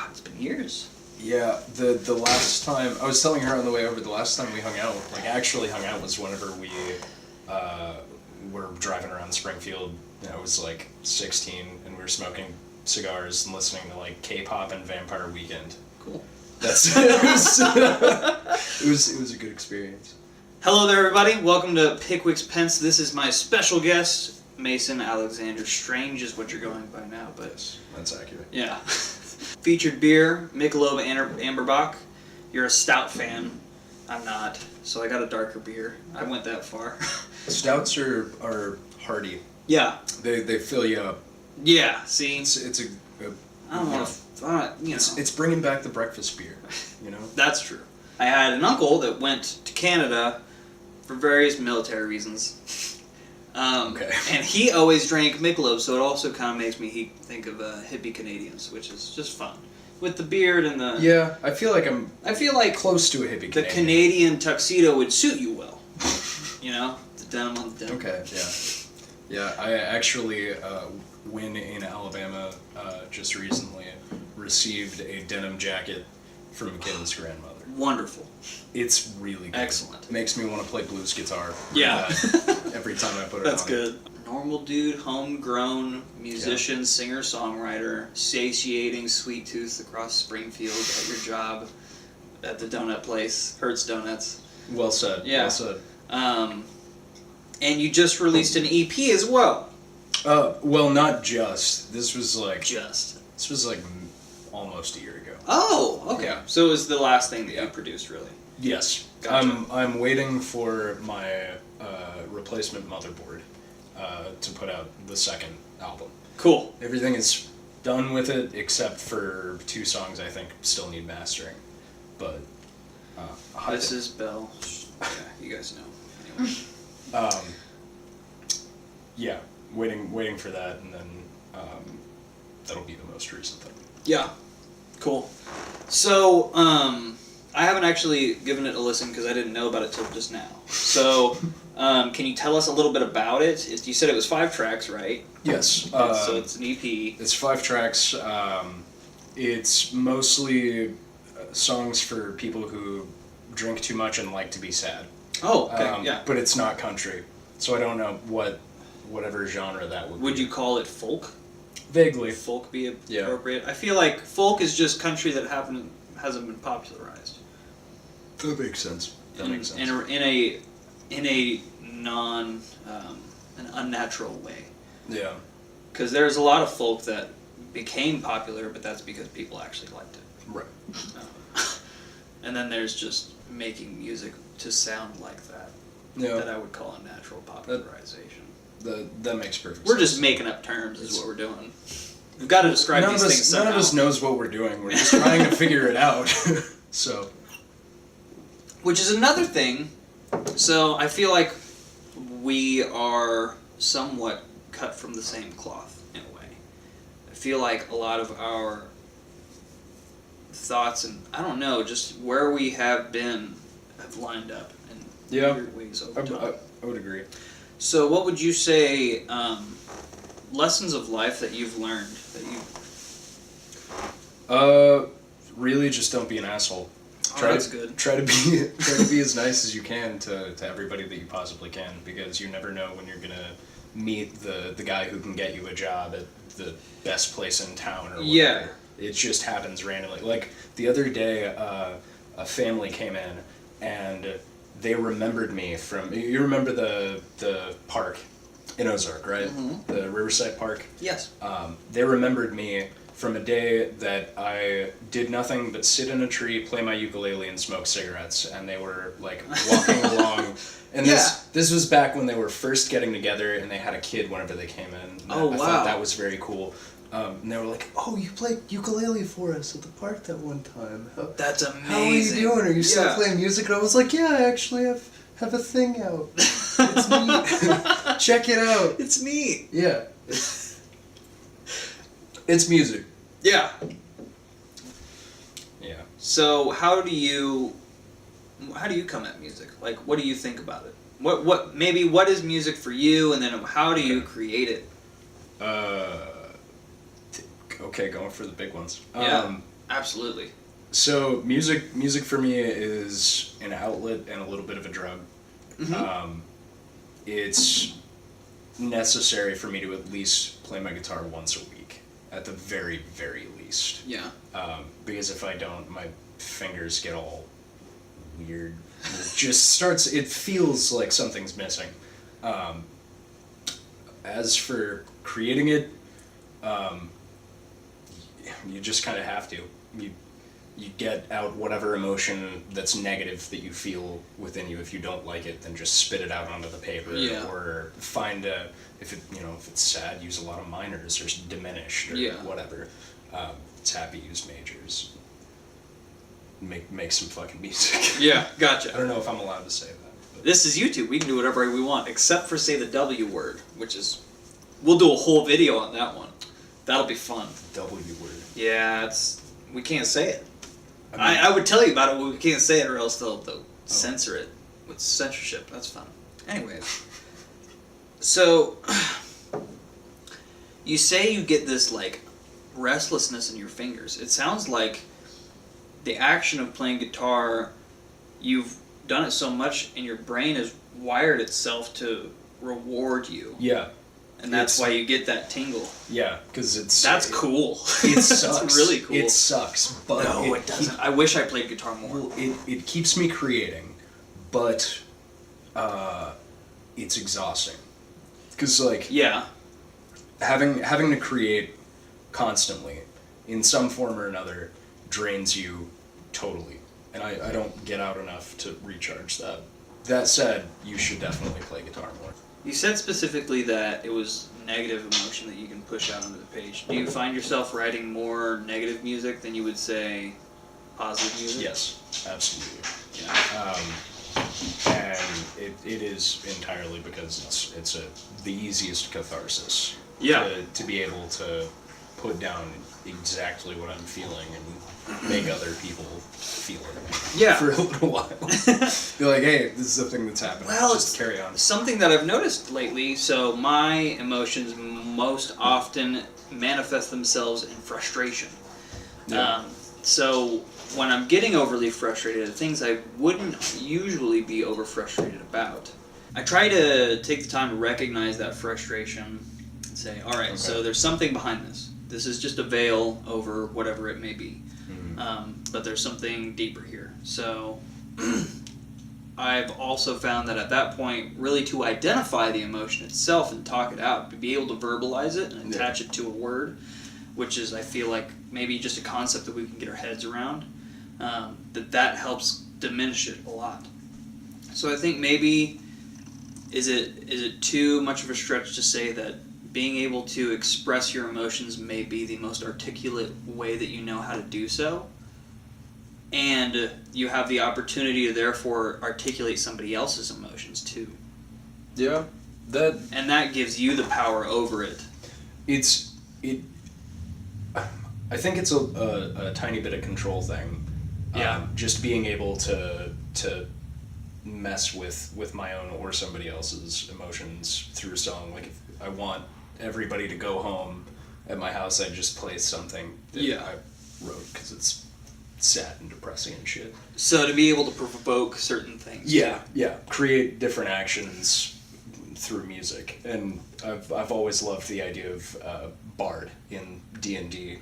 God, it's been years. Yeah, the last time, I was telling her on the way over, the last time we actually hung out was whenever we were driving around Springfield. I was 16 and we were smoking cigars and listening to K-pop and Vampire Weekend. Cool. It was a good experience. Hello there, everybody. Welcome to Pickwick's Pence. This is my special guest, Mason Alexander Strange is what you're going by now, but Yes, that's accurate. yeah. Featured beer, Michelob Amberbach. You're a stout fan. I'm not, so I got a darker beer. I went that far. Stouts are hearty. Yeah. They fill you up. Yeah. See, It's a I don't want to. It's bringing back the breakfast beer. That's true. I had an uncle that went to Canada for various military reasons. Okay. And he always drank Michelob, so it also kind of makes me think of hippie Canadians, which is just fun. With the beard and the... Yeah, I feel like close to a hippie Canadian. The Canadian tuxedo would suit you well. The denim on the denim. Okay, yeah. Yeah, I actually, when in Alabama, just recently, received a denim jacket from a kid's grandmother. Wonderful. It's really good. Excellent. It makes me want to play blues guitar. Yeah. Every time I put it That's on. good. Normal dude, homegrown musician, singer, songwriter, satiating sweet tooth across Springfield at your job, at the donut place, Hertz Donuts. Well said. Yeah. Well said. And you just released an EP as well. Well, not just. This was almost a year ago. Oh, okay. Yeah. So it was the last thing that you produced, really. Yes. Gotcha. I'm waiting for my replacement motherboard to put out the second album. Cool. Everything is done with it except for 2 songs I think still need mastering. But This is Bell. Yeah, you guys know. Anyway. Yeah, waiting for that, and then that'll be the most recent thing. Yeah. Cool. So, I haven't actually given it a listen because I didn't know about it till just now. So, can you tell us a little bit about it? You said it was 5 tracks, right? Yes. So it's an EP. It's 5 tracks. It's mostly songs for people who drink too much and like to be sad. Oh, okay, yeah. But it's not country, so I don't know whatever genre that would be. Would you call it folk? Vaguely. Folk be appropriate? I feel like folk is just country that hasn't been popularized. That makes sense. In a non an unnatural way. Yeah. Because there's a lot of folk that became popular, but that's because people actually liked it. Right. And then there's just making music to sound like that. Yeah. That I would call unnatural popularization. That makes perfect sense. We're just making up terms is what we're doing. We've got to describe these things somehow. None of us knows what we're doing. We're just trying to figure it out. So. Which is another thing. So I feel like we are somewhat cut from the same cloth in a way. I feel like a lot of our thoughts and, I don't know, just where we have been have lined up in weird ways over time. I would agree. So what would you say lessons of life that you've learned that you... Really just don't be an asshole. That's good. Try to be as nice as you can to everybody that you possibly can, because you never know when you're gonna meet the guy who can get you a job at the best place in town or whatever. Yeah. It just happens randomly. Like the other day, a family came in and they remembered me from. You remember the park in Ozark, right? Mm-hmm. The Riverside Park. Yes. They remembered me from a day that I did nothing but sit in a tree, play my ukulele, and smoke cigarettes, and they were walking along. And this was back when they were first getting together, and they had a kid whenever they came in. I thought that was very cool. And they were like, "Oh, you played ukulele for us at the park that one time. That's amazing. How are you doing? Are you still playing music?" And I was like, "Yeah, I actually have a thing out. It's neat. Check it out. It's neat." Yeah. It's music. Yeah. Yeah. So how do you come at music? Like, what do you think about it? What is music for you, and then how do you create it? Okay, going for the big ones. Yeah. Absolutely. So music for me is an outlet and a little bit of a drug. Mm-hmm. It's necessary for me to at least play my guitar once a week, at the very, very least. Yeah. Because if I don't, my fingers get all weird. It feels like something's missing. As for creating it, you just kind of have to. You get out whatever emotion that's negative that you feel within you. If you don't like it, then just spit it out onto the paper. Yeah. Or if it's sad, use a lot of minors or diminished or whatever. It's happy, use majors. Make some fucking music. Yeah, gotcha. I don't know if I'm allowed to say that. But. This is YouTube. We can do whatever we want, except for say the W word, which is... We'll do a whole video on that one. That'll be fun. The W word. Yeah, we can't say it. I would tell you about it, but we can't say it or else they'll censor it with censorship. That's fun. Anyways. So, you say you get this, like, restlessness in your fingers. It sounds like the action of playing guitar, you've done it so much and your brain has wired itself to reward you. Yeah. And that's why you get that tingle. Yeah, because That's cool. It sucks. It's really cool. It sucks, but no, it doesn't. I wish I played guitar more. Well, it keeps me creating, but it's exhausting. Because having to create constantly in some form or another drains you totally, and I don't get out enough to recharge that. That said, you should definitely play guitar more. You said specifically that it was negative emotion that you can push out onto the page. Do you find yourself writing more negative music than you would say positive music? Yes, absolutely. Yeah. And it is entirely because it's the easiest catharsis. Yeah. To be able to put down exactly what I'm feeling and make other people feel it. Yeah. For a little while. Be like, hey, this is the thing that's happening. Well, just carry on. Something that I've noticed lately, so my emotions most often manifest themselves in frustration. Yeah. So when I'm getting overly frustrated at things I wouldn't usually be over frustrated about, I try to take the time to recognize that frustration and say, all right, so there's something behind this. This is just a veil over whatever it may be. Mm-hmm. But there's something deeper here. So I've also found that at that point, really to identify the emotion itself and talk it out, to be able to verbalize it and attach it to a word, which is, I feel like, maybe just a concept that we can get our heads around, that helps diminish it a lot. So I think maybe, is it too much of a stretch to say that being able to express your emotions may be the most articulate way that you know how to do so, and you have the opportunity to therefore articulate somebody else's emotions too. Yeah, and that gives you the power over it. I think it's a tiny bit of control thing. Yeah. Just being able to mess with my own or somebody else's emotions through song. Like if I want everybody to go home at my house, I just play something that I wrote because it's sad and depressing and shit. So to be able to provoke certain things. Yeah. Create different actions through music, and I've always loved the idea of bard in D&D,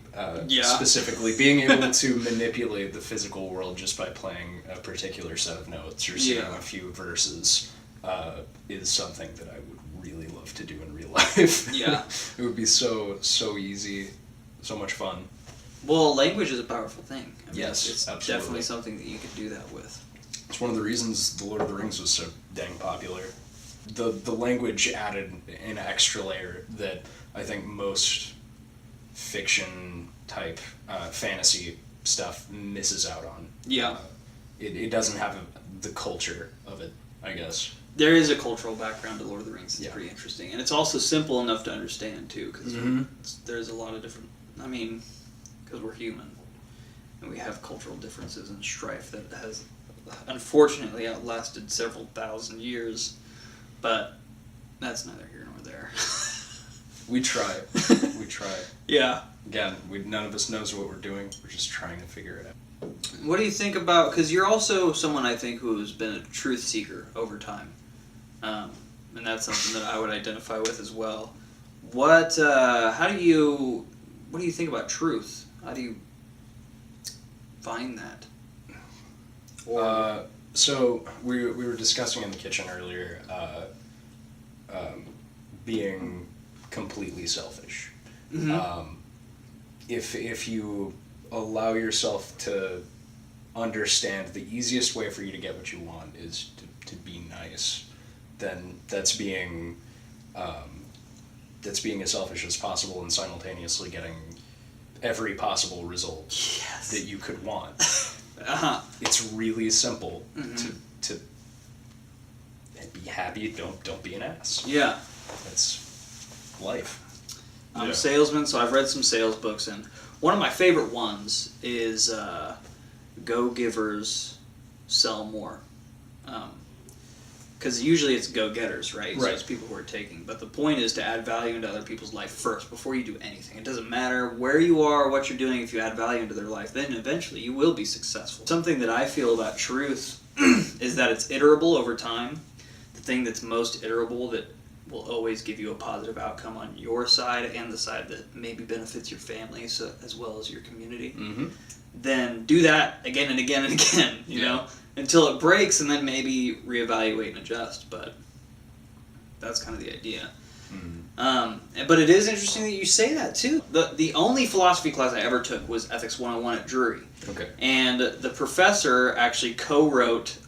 specifically being able to manipulate the physical world just by playing a particular set of notes or singing a few verses is something that I would really love to do in real life. Yeah. It would be so easy, so much fun. Well, language is a powerful thing. I mean, yes, it's absolutely. Definitely something that you could do that with. It's one of the reasons The Lord of the Rings was so dang popular. The language added an extra layer that I think most fiction type fantasy stuff misses out on. Yeah. It doesn't have the culture of it, I guess. There is a cultural background to Lord of the Rings. It's pretty interesting. And it's also simple enough to understand, too, because there's a lot of different... I mean, because we're human. And we have cultural differences and strife that has, unfortunately, outlasted several thousand years. But that's neither here nor there. We try. We try. Yeah. Again, none of us knows what we're doing. We're just trying to figure it out. What do you think about, because you're also someone I think who's been a truth seeker over time, and that's something that I would identify with as well. What do you think about truth? How do you find that? So we were discussing in the kitchen earlier, being completely selfish. Mm-hmm. If you allow yourself to understand the easiest way for you to get what you want is to be nice, then that's being as selfish as possible and simultaneously getting every possible result Yes. that you could want. Uh-huh. It's really simple Mm-hmm. to be happy. Don't be an ass. Yeah. That's life. I'm a salesman, so I've read some sales books, and one of my favorite ones is Go-Givers Sell More. Because usually it's go-getters, right? So it's people who are taking. But the point is to add value into other people's life first before you do anything. It doesn't matter where you are or what you're doing. If you add value into their life, then eventually you will be successful. Something that I feel about truth is that it's iterable over time. The thing that's most iterable that will always give you a positive outcome on your side and the side that maybe benefits your family so, as well as your community. Mm-hmm. Then do that again and again and again, you know, until it breaks, and then maybe reevaluate and adjust. But that's kind of the idea. Mm-hmm. But it is interesting that you say that too. The only philosophy class I ever took was Ethics 101 at Drury. Okay. And the professor actually co-wrote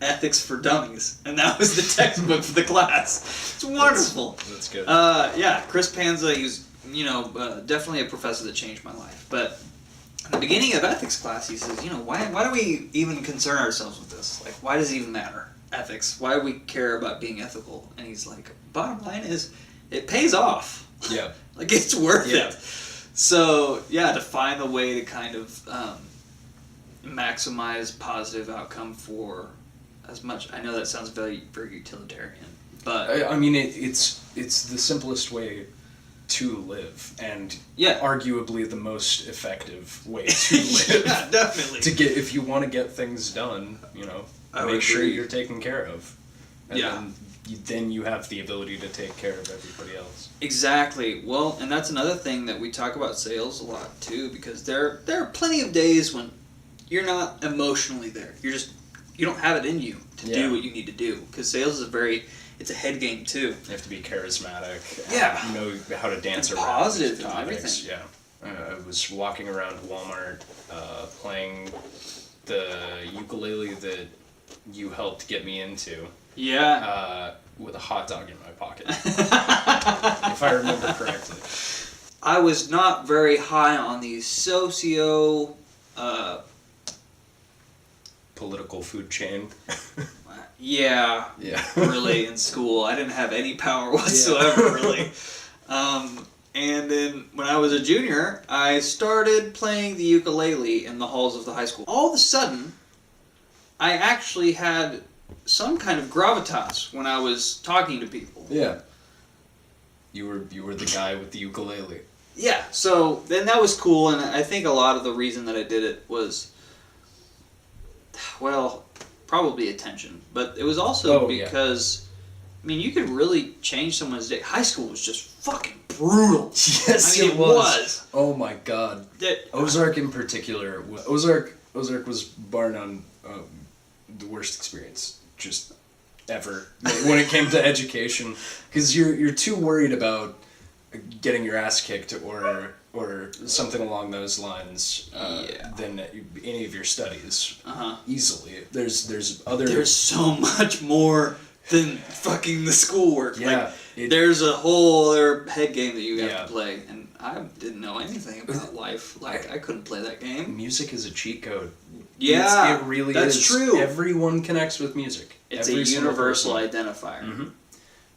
Ethics for Dummies, and that was the textbook for the class. It's wonderful. That's good. Yeah, Chris Panza, he was, definitely a professor that changed my life. But at the beginning of ethics class, he says, why do we even concern ourselves with this? Like, why does it even matter? Ethics. Why do we care about being ethical? And he's like, bottom line is, it pays off. Yeah. Like, it's worth it. So, yeah, to find the way to kind of maximize positive outcome for as much. I know that sounds very, very utilitarian, but I mean, it's the simplest way to live, and arguably the most effective way to live. Yeah, definitely. If you want to get things done, make sure you're taken care of, and then you have the ability to take care of everybody else. Exactly. Well, and that's another thing that we talk about sales a lot too, because there are plenty of days when you're not emotionally there. You don't have it in you to do what you need to do, because sales is it's a head game too. You have to be charismatic. Yeah. Know how to dance and around. Positive and topics. everything. Yeah. I was walking around Walmart playing the ukulele that you helped get me into. Yeah. With a hot dog in my pocket. If I remember correctly. I was not very high on the political food chain. Yeah. Really, in school. I didn't have any power whatsoever, really. And then when I was a junior, I started playing the ukulele in the halls of the high school. All of a sudden, I actually had some kind of gravitas when I was talking to people. Yeah. You were the guy with the ukulele. Yeah, so then that was cool, and I think a lot of the reason that I did it was, well, probably attention. But it was also because, I mean, you could really change someone's day. High school was just fucking brutal. Yes, it was. Oh my god. Ozark in particular, Ozark was bar none the worst experience just ever when it came to education, because you're too worried about getting your ass kicked or something along those lines than any of your studies. Easily. There's so much more than fucking the schoolwork. Yeah. There's a whole other head game that you have to play, and I didn't know anything about life. Like, I couldn't play that game. Music is a cheat code. Yeah, it really that's is. True. Everyone connects with music. It's a universal identifier. Mm-hmm.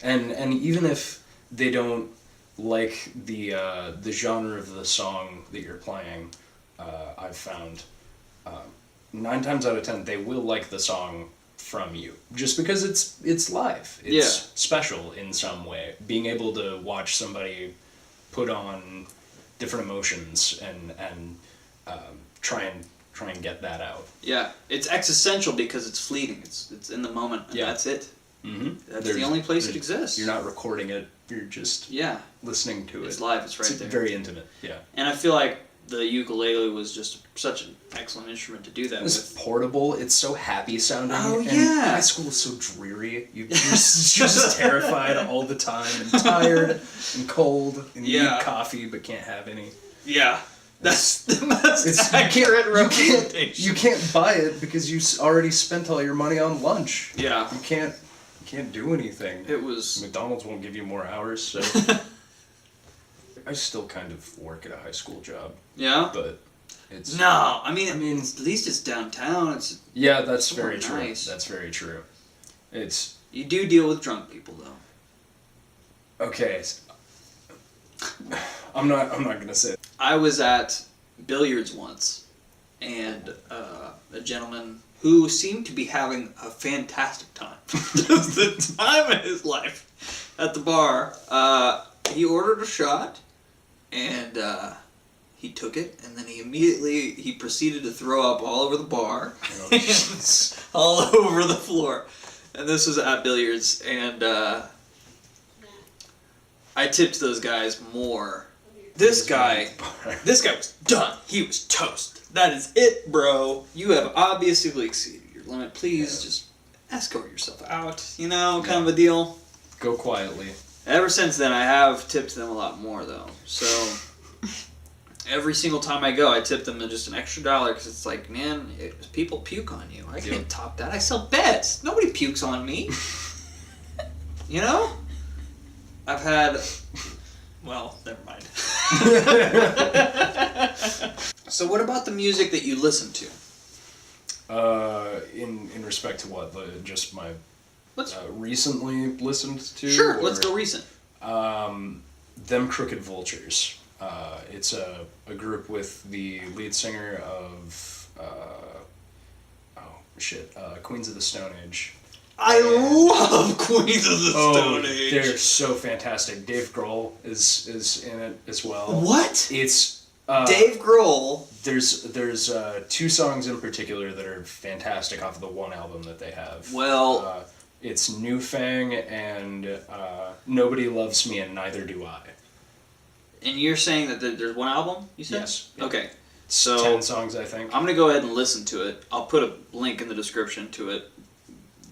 And even if they don't like the genre of the song that you're playing, I've found 9 times out of 10 they will like the song from you, just because it's live. It's special in some way. Being able to watch somebody put on different emotions and try and get that out. Yeah, it's existential because it's fleeting. It's in the moment, and that's it. Mm-hmm. That's the only place it exists. You're not recording it. You're just listening to it. It's live. It's right there. Very intimate. Yeah. And I feel like the ukulele was just such an excellent instrument to do that with. It's portable. It's so happy sounding. Oh, and yeah. high school is so dreary. You're just terrified all the time and tired and cold and you need coffee but can't have any. Yeah. That's the most accurate representation. You can't buy it because you already spent all your money on lunch. Yeah. You can't do anything. It was... McDonald's won't give you more hours, so... I still kind of work at a high school job. Yeah? But it's... No, I mean, at least it's downtown. It's that's very true. Nice. That's very true. It's... You do deal with drunk people, though. Okay. I'm not gonna say it. I was at billiards once, and a gentleman who seemed to be having a fantastic time. Just the time of his life at the bar. He ordered a shot, and he took it, and then he proceeded to throw up all over the bar, and all over the floor. And this was at billiards, and I tipped those guys more. This guy was done. He was toast. That is it, bro. You have obviously exceeded your limit. Please just escort yourself out, kind of a deal. Go quietly. Ever since then, I have tipped them a lot more, though. So, every single time I go, I tip them just an extra $1, because it's like, man, people puke on you. I can't top that. I sell beds. Nobody pukes on me. I've had... Well, never mind. So what about the music that you listen to? In respect to what? Just my recently listened to? Sure, let's go recent. Them Crooked Vultures. It's a group with the lead singer of Queens of the Stone Age. I love Queens of the Stone Age. They're so fantastic. Dave Grohl is in it as well. What? It's Dave Grohl. There's 2 songs in particular that are fantastic off of the one album that they have. Well, it's New Fang and Nobody Loves Me and Neither Do I. And you're saying that there's one album, you said? Yes. Okay. So 10 songs, I think. I'm going to go ahead and listen to it. I'll put a link in the description to it.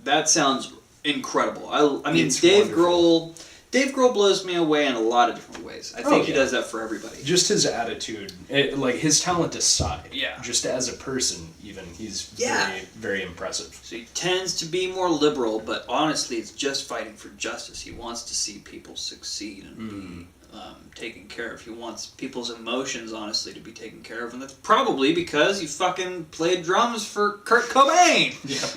That sounds incredible. I mean, It's Dave wonderful. Grohl blows me away in a lot of different ways. I think he does that for everybody. Just his attitude, his talent aside. Yeah. Just as a person, even, he's very, very impressive. So he tends to be more liberal, but honestly, it's just fighting for justice. He wants to see people succeed and be taken care of. He wants people's emotions, honestly, to be taken care of, and that's probably because he fucking played drums for Kurt Cobain. Yeah.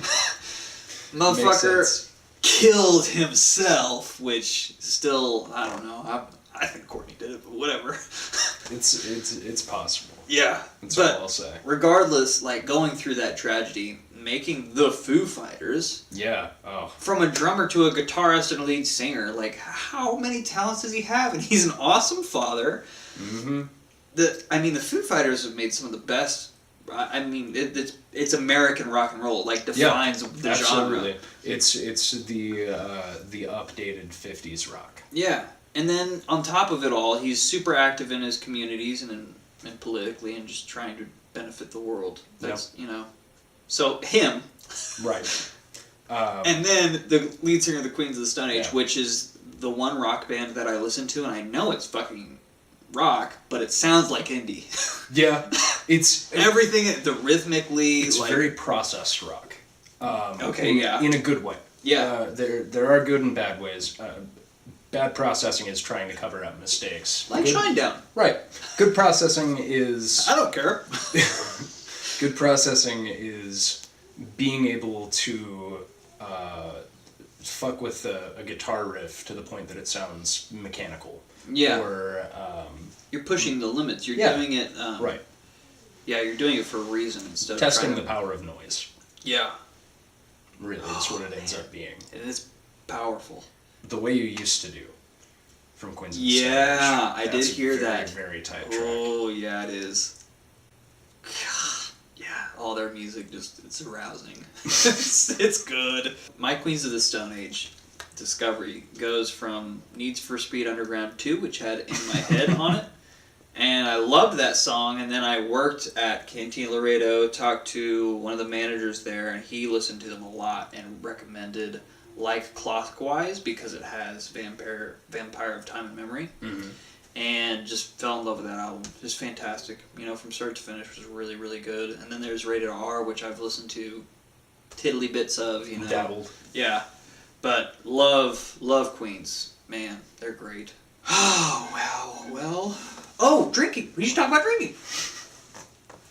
Motherfucker killed himself, which still, I don't know. I think Courtney did it, but whatever. It's possible. Yeah. That's all I'll say. Regardless, going through that tragedy, making the Foo Fighters. Yeah. Oh. From a drummer to a guitarist and a lead singer, how many talents does he have? And he's an awesome father. Mm-hmm. The Foo Fighters have made some of the best. I mean, it's American rock and roll. Defines the absolutely. genre. It's the updated 50s rock. Yeah, and then on top of it all, he's super active in his communities and politically, and just trying to benefit the world. That's So him. Right. And then the lead singer of the Queens of the Stone Age, which is the one rock band that I listen to, and I know it's fucking rock, but it sounds like indie. Yeah, it's everything. The rhythmically, it's very processed rock. In a good way. Yeah, there are good and bad ways. Bad processing is trying to cover up mistakes. Shinedown. Right. Good processing is. I don't care. Good processing is being able to fuck with a guitar riff to the point that it sounds mechanical. Yeah. Or you're pushing the limits. You're doing it. Right. Yeah, you're doing it for a reason instead of testing the power of noise. Yeah. Really, that's what it ends up being. It is powerful. The way you used to do. from Queens of the Stone Age. Yeah, I did That's hear very, that. very tight track. Oh, yeah, it is. God, yeah, all their music it's arousing. it's good. My Queens of the Stone Age discovery goes from Needs for Speed Underground 2, which had In My Head on it. And I loved that song, and then I worked at Cantina Laredo, talked to one of the managers there, and he listened to them a lot and recommended Like Clockwise because it has Vampire of Time and Memory. Mm-hmm. And just fell in love with that album. Just fantastic. From start to finish was really, really good. And then there's Rated R, which I've listened to tiddly bits of, Dabbled. Yeah. But love Queens. Man, they're great. Oh, wow. Well... Oh, drinking. We should talk about drinking.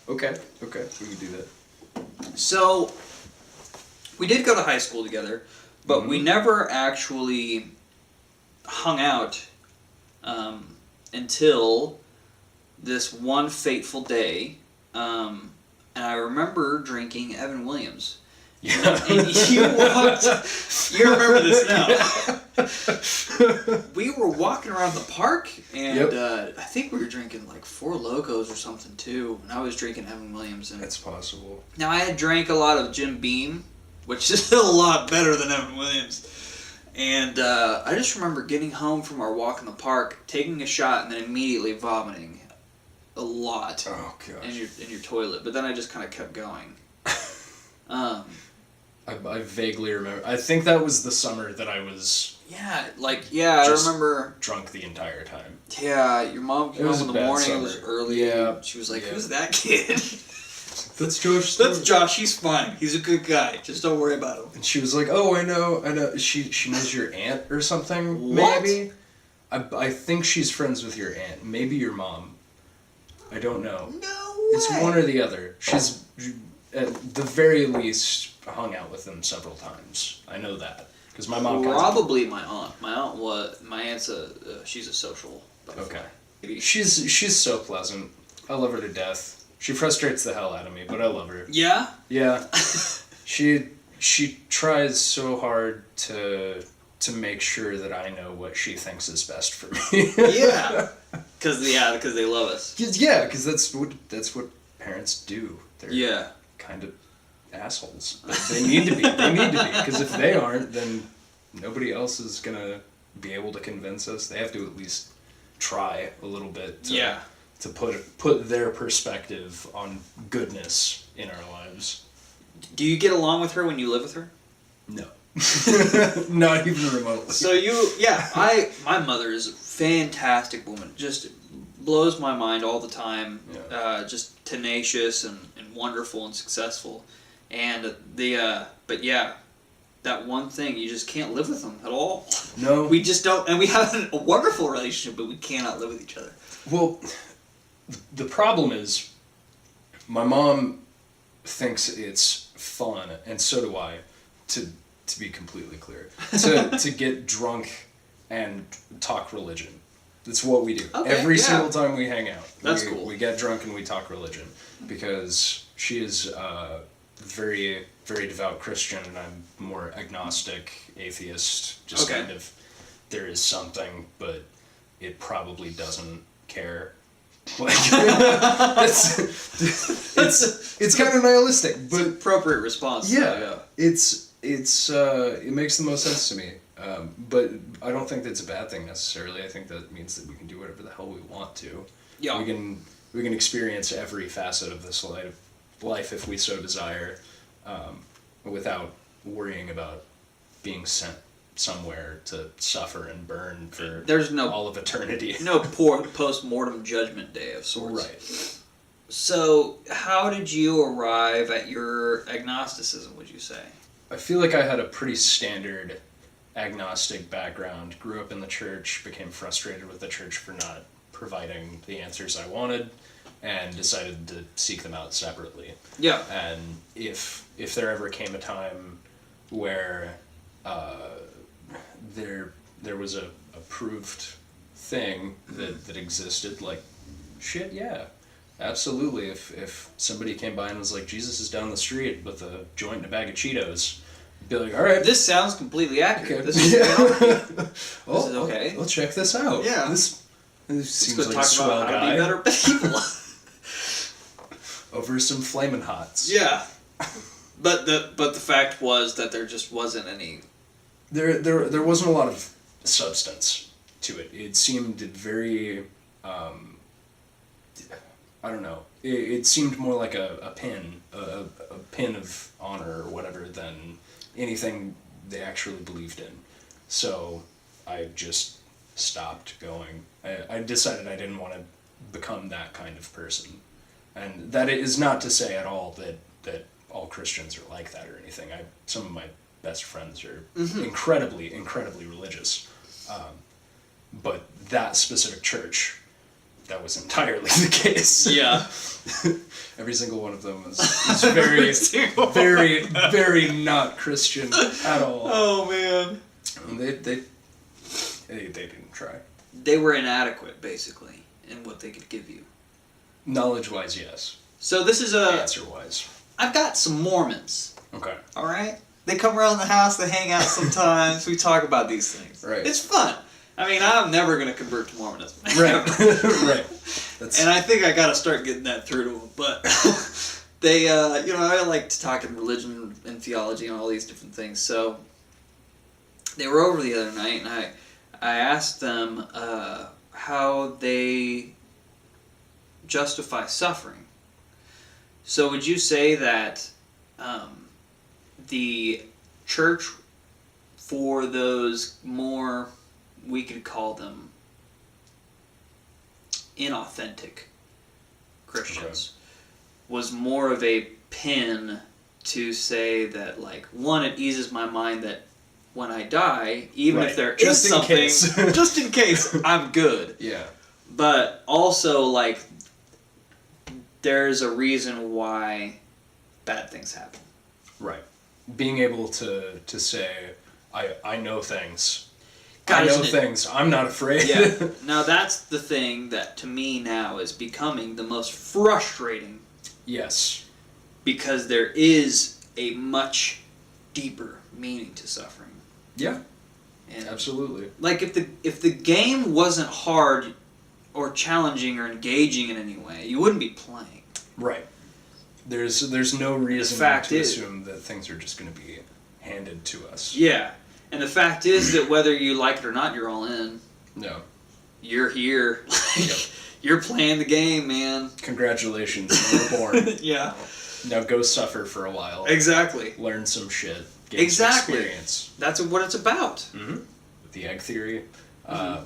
Okay, we can do that. So, we did go to high school together, but we never actually hung out until this one fateful day. And I remember drinking Evan Williams. Yeah. And you remember this now. We were walking around the park, and I think we were drinking like Four Locos or something too, and I was drinking Evan Williams. And that's possible. Now, I had drank a lot of Jim Beam, which is still a lot better than Evan Williams. And I just remember getting home from our walk in the park, taking a shot, and then immediately vomiting a lot Oh gosh. in your toilet. But then I just kind of kept going. I vaguely remember. I think that was the summer that I was I remember drunk the entire time. Yeah, your mom came home in the morning. Summer. It was early. Yeah. She was like, "Who's that kid?" That's Josh. That's Josh. He's fine. He's a good guy. Just don't worry about him. And she was like, "Oh, I know. She knows your aunt or something. What? Maybe. I think she's friends with your aunt. Maybe your mom. I don't know. No way. It's one or the other. She's at the very least hung out with them several times. I know that because my mom. Probably my aunt. My aunt's she's a social butterfly. Okay. Maybe. She's so pleasant. I love her to death. She frustrates the hell out of me, but I love her. Yeah? Yeah. She tries so hard to make sure that I know what she thinks is best for me. Yeah. Because they love us. Yeah, because that's what parents do. They're kind of assholes. But they need to be. Because if they aren't, then nobody else is gonna be able to convince us. They have to at least try a little bit. To put their perspective on goodness in our lives. Do you get along with her when you live with her? No. Not even remotely. So my mother is a fantastic woman. Just blows my mind all the time. Yeah. Just tenacious and wonderful and successful. And that one thing, you just can't live with them at all. No. We just don't, and we have a wonderful relationship, but we cannot live with each other. Well, the problem is, my mom thinks it's fun, and so do I, to be completely clear, to get drunk and talk religion. That's what we do. Okay, Every single time we hang out. That's cool. We get drunk and we talk religion, because she is very, very devout Christian, and I'm more agnostic, atheist, just kind of, there is something, but it probably doesn't care. Like, it's kind of nihilistic, but appropriate response. Yeah. It makes the most sense to me. But I don't think that's a bad thing necessarily. I think that means that we can do whatever the hell we want to. Yeah. We can experience every facet of this life if we so desire, without worrying about being sent somewhere to suffer and burn for all of eternity. No poor post-mortem judgment day of sorts. Right. So, how did you arrive at your agnosticism, would you say? I feel like I had a pretty standard agnostic background. Grew up in the church, became frustrated with the church for not providing the answers I wanted, and decided to seek them out separately. Yeah. And if there ever came a time where there was a proved thing that existed, like, shit, yeah, absolutely. If somebody came by and was like, Jesus is down the street with a joint and a bag of Cheetos, be like, all right, This sounds completely accurate. okay. This is This is okay. Let's check this out. Yeah. This Let's seems go like a talk swell about how to guy. be better people. Over some flamin' hots. Yeah. But the fact was that there just wasn't any. There wasn't a lot of substance to it. It seemed very, I don't know. It seemed more like a pin, a pin of honor or whatever than anything they actually believed in. So I just stopped going. I decided I didn't want to become that kind of person. And that is not to say at all that all Christians are like that or anything. Some of my best friends are incredibly, incredibly religious. But that specific church, that was entirely the case. Yeah. Every single one of them is very, very, very not Christian at all. Oh man. And they didn't try. They were inadequate, basically, in what they could give you. Knowledge-wise, yes. So this is a. Answer-wise. I've got some Mormons. Okay. All right. They come around the house. They hang out sometimes. We talk about these things. Right. It's fun. I mean, I'm never gonna convert to Mormonism. Right. Right. And I think I gotta start getting that through to them. But they, I like to talk in religion and theology and all these different things. So they were over the other night, and I asked them how they justify suffering. So would you say that the church, for those more, we could call them inauthentic Christians, was more of a pin to say that, like, one, it eases my mind that when I die, even if there Just is in something, case. just in case, I'm good. Yeah. But also, like, there's a reason why bad things happen. Right. Being able to say, I know things. God, I know isn't it- things. I'm not afraid. Yeah. Now that's the thing that to me now is becoming the most frustrating, Yes. because there is a much deeper meaning to suffering. Yeah. And Absolutely. like if the game wasn't hard or challenging or engaging in any way, you wouldn't be playing. Right. There's no reason fact to is- assume that things are just going to be handed to us. Yeah. And the fact is that whether you like it or not, you're all in. No. You're here. Yep. You're playing the game, man. Congratulations, you were born. Yeah. Now go suffer for a while. Exactly. Learn some shit. Get Exactly. some experience. That's what it's about. Mm-hmm. The egg theory.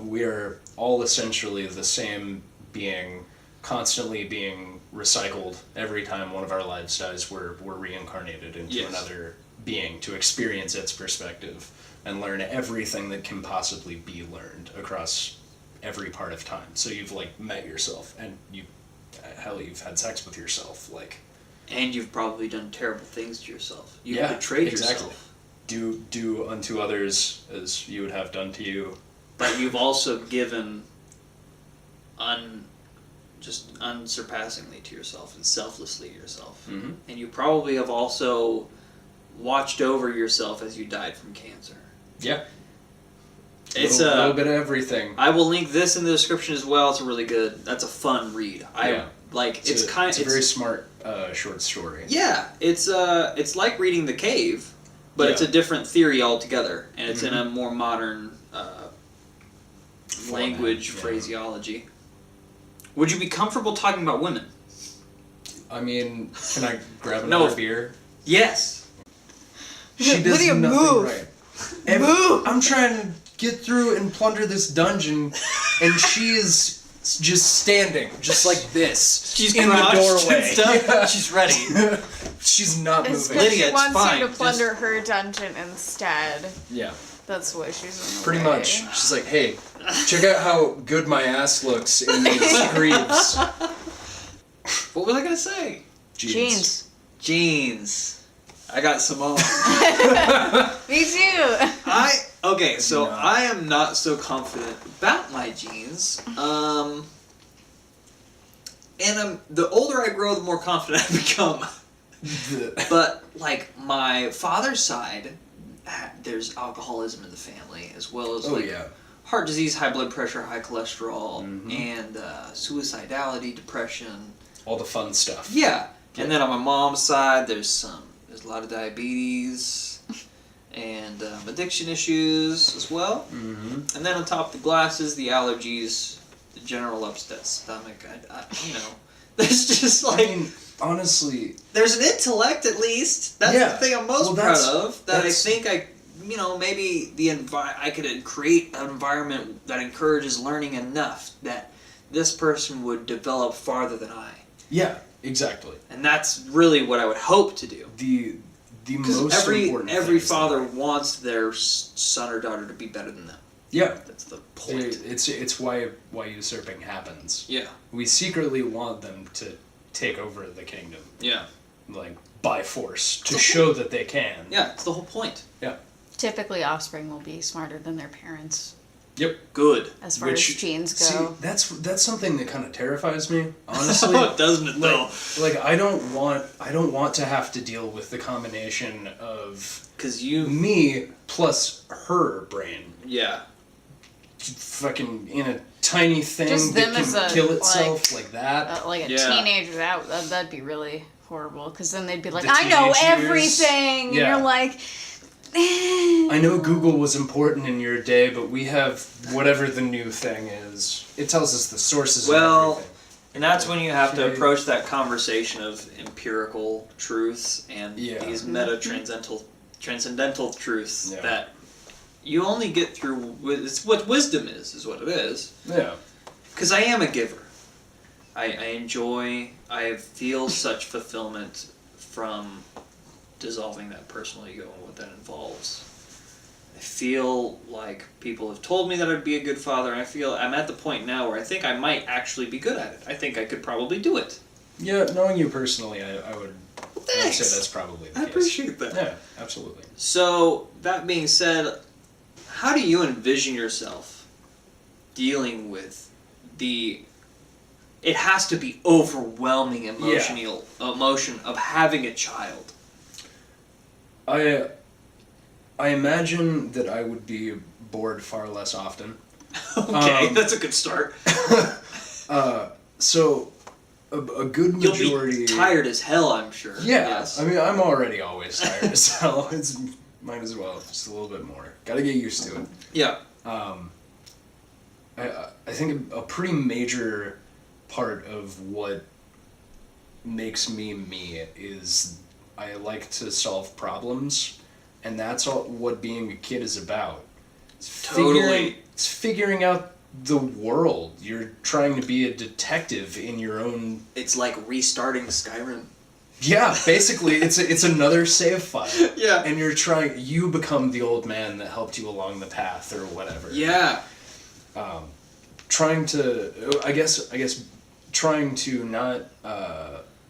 We are all essentially the same being, constantly being recycled. Every time one of our lives dies, we're reincarnated into Yes. another being to experience its perspective and learn everything that can possibly be learned across every part of time. So you've like met yourself, and you've had sex with yourself, like. And you've probably done terrible things to yourself. You've Yeah, betrayed exactly. yourself. Do unto others as you would have done to you. But you've also given just unsurpassingly to yourself and selflessly to yourself. Mm-hmm. And you probably have also watched over yourself as you died from cancer. Yeah. It's a little bit of everything. I will link this in the description as well. It's really good. That's a fun read. Yeah. It's a very smart short story. Yeah, it's like reading The Cave, but it's a different theory altogether, and it's in a more modern language phraseology. Would you be comfortable talking about women? I mean, can I grab No. another beer? Yes. She does Lydia, nothing move. right. Move! I'm trying to get through and plunder this dungeon, and she is just standing, just like this. She's in the crouched and doorway. stuff. Yeah. She's ready. She's not It's moving. because Lydia, she it's wants fine. you to plunder her dungeon instead. Yeah, That's why she's in the pretty way. much. She's like, hey, check out how good my ass looks in these greaves. What was I gonna say? Jeans. Jeans. I got some on. Me too. Okay, so Yeah. I am not so confident about my jeans. And the older I grow, the more confident I become. But like my father's side, there's alcoholism in the family, as well as yeah. heart disease, high blood pressure, high cholesterol, Mm-hmm. and suicidality, depression. All the fun stuff. Yeah. And then on my mom's side, there's a lot of diabetes and addiction issues as well. Mm-hmm. And then on top of the glasses, the allergies, the general upset stomach. There's just I mean, honestly, there's an intellect at least. That's Yeah. the thing I'm most Well, proud that's- of. That I that's- think maybe I could create an environment that encourages learning enough that this person would develop farther than I. yeah, exactly. And that's really what I would hope to do. The Because most important every thing is father that- wants their son or daughter to be better than them. Yeah. That's the point. It's why usurping happens. Yeah. We secretly want them to take over the kingdom, Yeah. like by force, to The show that they can. Yeah, it's the whole point. Yeah. Typically, offspring will be smarter than their parents Yep. Good. as far as genes go. See, that's something that kind of terrifies me, honestly. Doesn't it though? Like I don't want to have to deal with the combination of Because you... me plus her brain. Yeah. Fucking in a tiny thing Just that them can as a, kill itself like that. Like a Yeah. teenager, that'd be really horrible. Because then they'd be like, The I know teenage years. everything! And Yeah. you're like, I know Google was important in your day, but we have whatever the new thing is. It tells us the sources Well, of everything. And that's when you have to Okay. approach that conversation of empirical truths and Yeah. these transcendental truths Yeah. that you only get through. It's what wisdom is what it is. Yeah. Because I am a giver. I feel such fulfillment from dissolving that personal ego and what that involves. I feel like people have told me that I'd be a good father, and I feel I'm at the point now where I think I might actually be good at it. I think I could probably do it. Yeah, knowing you personally, I would Thanks. say that's probably the I case. appreciate that. Yeah, absolutely. So, that being said, how do you envision yourself dealing with it has to be overwhelming emotion of having a child. I imagine that I would be bored far less often. Okay, that's a good start. So a good majority. You'll be tired as hell, I'm sure. Yeah, Yes. I mean, I'm already always tired as hell. Might as well, just a little bit more. Got to get used to it. Yeah. I think a pretty major part of what makes me me is I like to solve problems, and that's all what being a kid is about. Totally. It's figuring out the world. You're trying to be a detective in your own. It's like restarting Skyrim. Yeah, basically, it's another save file. Yeah. And you become the old man that helped you along the path or whatever. Yeah. Trying to not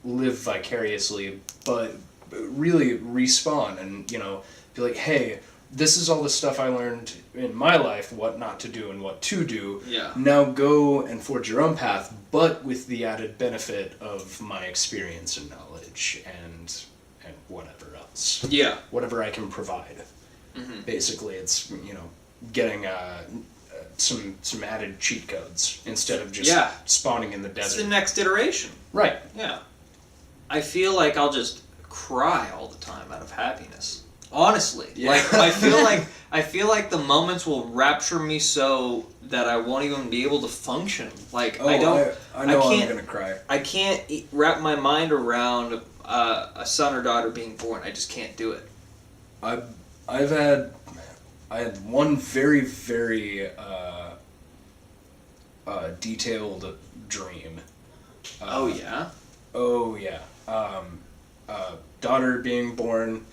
live vicariously, but really respawn and, be like, hey, this is all the stuff I learned in my life, what not to do and what to do. Yeah. Now go and forge your own path, but with the added benefit of my experience and knowledge and whatever else. Yeah. Whatever I can provide. Mm-hmm. Basically, it's, getting some added cheat codes instead of just spawning in the It's desert. the next iteration. Right. Yeah. I feel like I'll just cry all the time out of happiness. Honestly. Yeah. Like I feel like the moments will rapture me so that I won't even be able to function. Like Oh, I don't I know can't- I'm gonna cry. I can't wrap my mind around a son or daughter being born. I just can't do it. I had one very, very detailed dream. Oh yeah. Oh yeah. Daughter being born.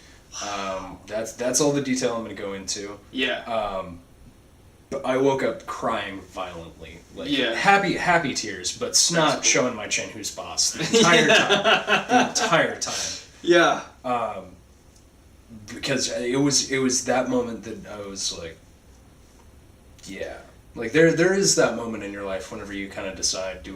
That's all the detail I'm gonna go into. Yeah. But I woke up crying violently, like Yeah. happy tears, but snot showing my chin who's boss the entire time. The entire time. Yeah. Because it was that moment that I was like, yeah, like there is that moment in your life whenever you kind of decide,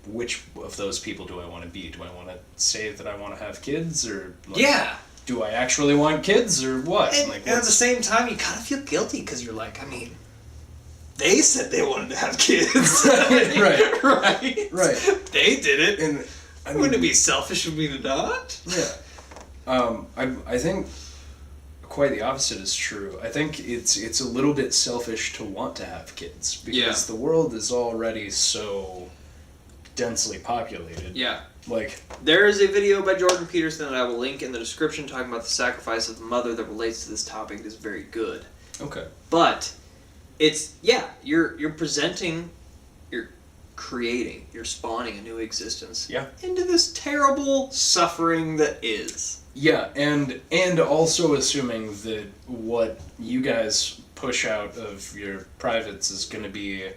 which of those people do I want to be? Do I want to say that I want to have kids, or like, Yeah. do I actually want kids or what? And, Like, and at the same time, you kind of feel guilty because you're like, I mean, they said they wanted to have kids. Right. Right. They did it. And I mean, Wouldn't it be selfish of me to not? Yeah. I think quite the opposite is true. I think it's a little bit selfish to want to have kids because the world is already so densely populated. Yeah. Like, there is a video by Jordan Peterson that I will link in the description talking about the sacrifice of the mother that relates to this topic. It is very good. okay. But it's you're presenting, you're creating, you're spawning a new existence into this terrible suffering that is. Yeah, and also assuming that what you guys push out of your privates is going to be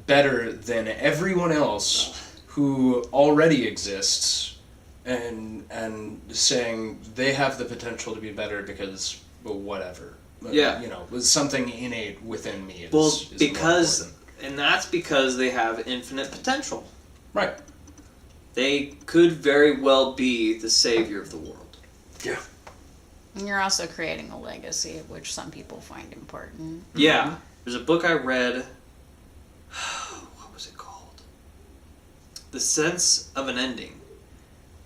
better than everyone else who already exists, and saying they have the potential to be better because, well, whatever. Yeah. You know, was something innate within me. Is because, and that's because they have infinite potential. Right. They could very well be the savior of the world. Yeah. And you're also creating a legacy, which some people find important. Yeah. Mm-hmm. There's a book I read. What was it called? The Sense of an Ending.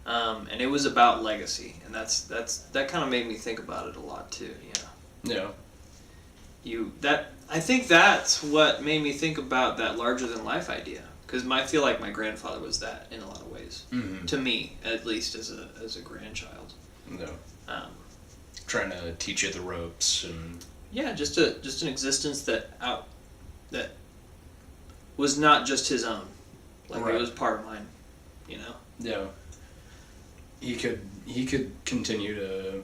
And it was about legacy, and that kind of made me think about it a lot too. Yeah. I think that's what made me think about that larger than life idea, because I feel like my grandfather was that in a lot of ways. Mm-hmm. To me, at least as a grandchild. No. Trying to teach you the ropes and. Yeah, just an existence that was not just his own. Like Right. it was part of mine, Yeah. He could continue to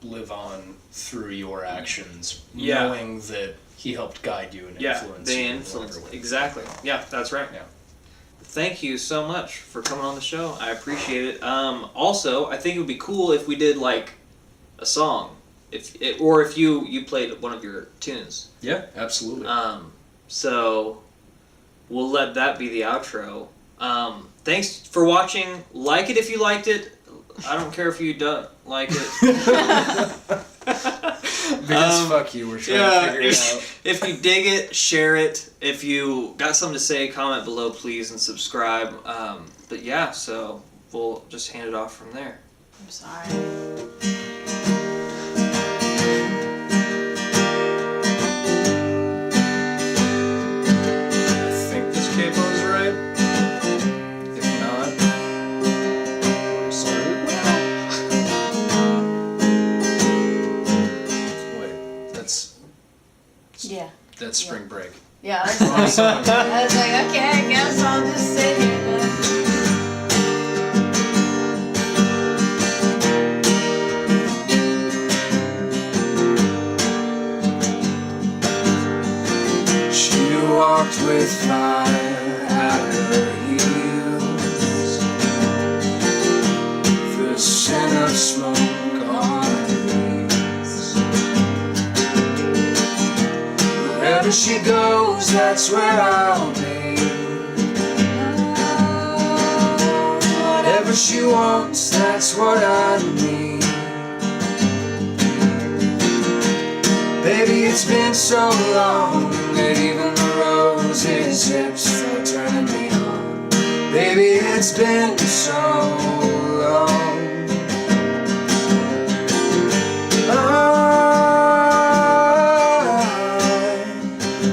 live on through your actions, knowing that he helped guide you and influence you. Yeah, they influenced. Exactly. Yeah, that's right. Yeah. Thank you so much for coming on the show. I appreciate it. Also, I think it would be cool if we did like a song, if you played one of your tunes. Yeah, absolutely. So we'll let that be the outro. Thanks for watching. Like it if you liked it. I don't care if you don't like it. Because fuck you, we're trying to figure it out. If you dig it, share it. If you got something to say, comment below, please, and subscribe. But yeah, so we'll just hand it off from there. I'm sorry. That's spring break. Yeah, I was like, okay, I guess I'll just sit here then. She walked with fire at her heels, the scent of smoke on her knees. Wherever she goes, that's where I'll be. Whatever she wants, that's what I need. Baby, it's been so long that even the roses' hips are turning me on. Baby, it's been so long.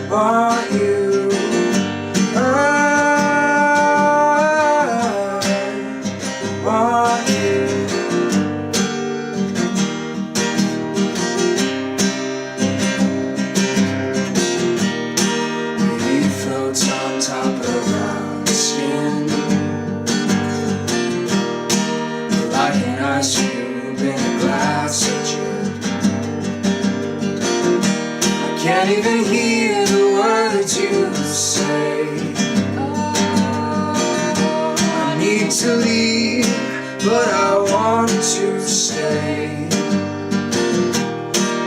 I want you. I want you. Baby floats on top of our skin, like an ice cube in a glass of gin. I can't even hear the words you say. I need to leave, but I want to stay.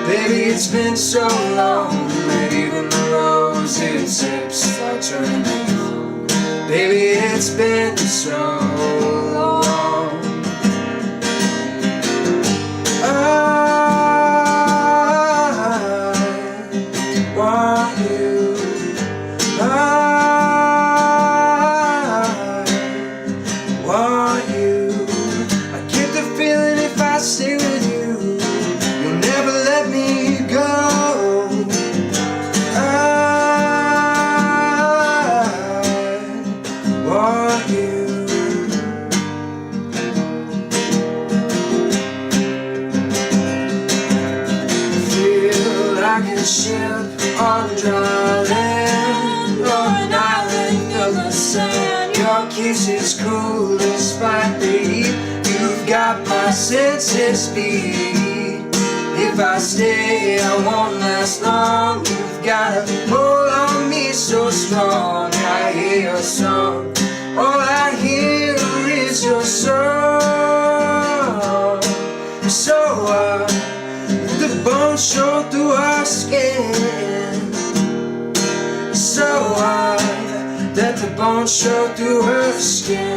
Baby, it's been so long that even the roses' hips are turning me on. Baby, it's been so long. a ship on dry land, on an island of the sand. Your kiss is cool despite the heat. You've got my senses beat. If I stay, I won't last long. You've got a hold on me so strong. I hear your song, all I hear is your song. So the bones show through our skin. So let the bones show through her skin.